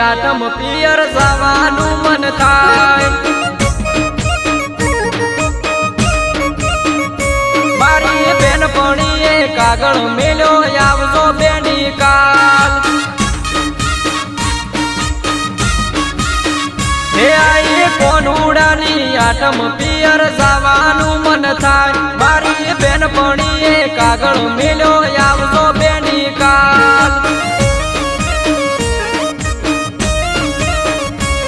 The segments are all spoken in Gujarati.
આઠમ પિયર જવાનું મન થાય મારી બેનપણીએ કાગળ મેલ્યો આવજો બેની કાલ હે આઈ કોનુડાની આઠમ પિયર જવાનું મન થાય મારી બેનપણીએ કાગળ મેલ્યો આવજો બેની કાલ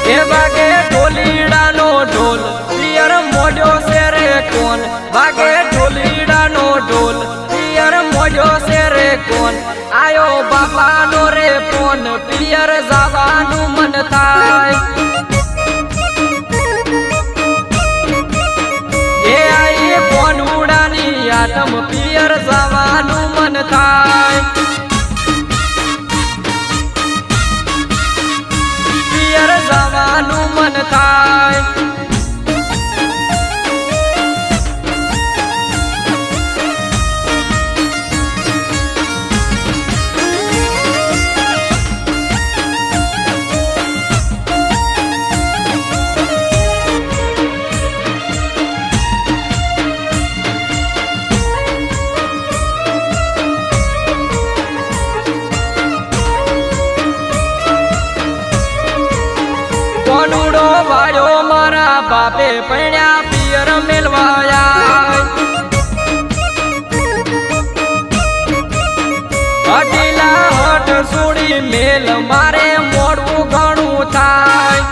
એ વાગે ઢોલીડાનો ઢોલ પિયર મોઢ્યો છે રે કોણ વાગે ઢોલીડાનો ઢોલ પિયર મોઢ્યો છે રે કોણ આયો બાપાનો રે ફોન પિયર જવાનું મન થાય આઠમ પિયર જવાનું મન થાય પિયર જવાનું મન થાય કોનુડો વાળ્યો મારા બાપે પૈણ્યા પિયર મેલવાયા અઢીલા હટ સુડી મેલ મારે મોડવું ઘણું થાય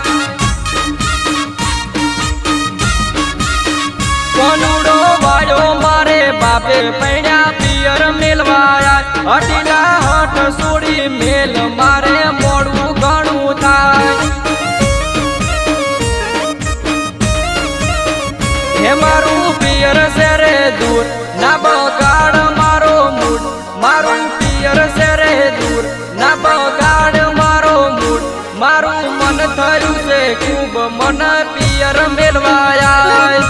કોનુડો વાળ્યો મારે બાપે પૈણ્યા પિયર મેલવાયા અઢીલા હટ સુડી મેલ મારે મોડવું ઘણું થાય હે મારું પિયર છે રે દૂર ના બગાડ મારો મૂડ મારું પિયર છે રે દૂર ના બગાડ મારો મૂડ મારું મન થયું છે ખૂબ મન પિયર મેલવાયા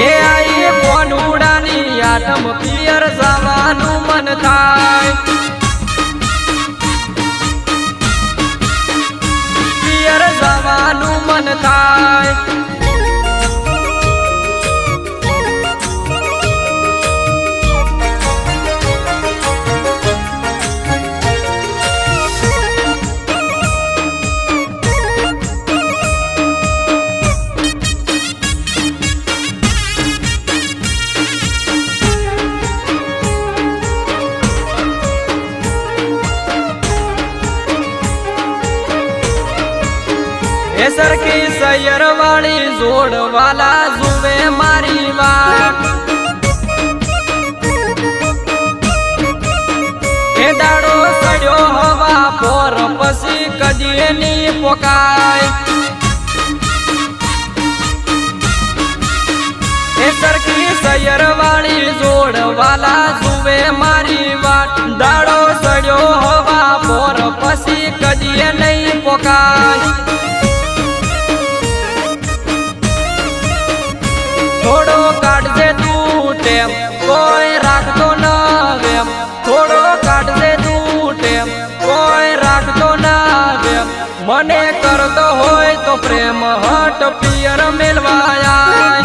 એ આઈ કોનુડાની આઠમ પિયર જવાનું મન થાય જવાનું મન થાય એ સરખી સૈયર વાળી જોડવાલા જુએ મારી વાત એ દાડો સડ્યો હવા પોર પછી કદી ની પોકાય એ સરખી સૈયર વાળી જોડવાલા જુએ મારી વાત દાડો સડ્યો હવા પોર પછી કદી નહીં પોકાય થોડો કાઢજે તું ટેમ કોઈ રાખતો ન વેમ થોડો કાઢજે તું ટેમ કોઈ રાખતો ન વેમ મને કરતો હોય તો પ્રેમ હટ પિયર મેલવાયા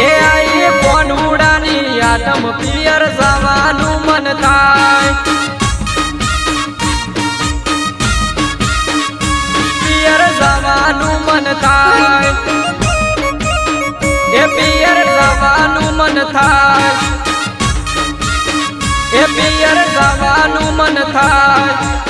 એ આઈ કોનુડાની આઠમ પિયર જવાનું મન થાય જવાનું મન થાય એ પિયર જવાનું મન થાય એ પિયર જવાનું મન થાય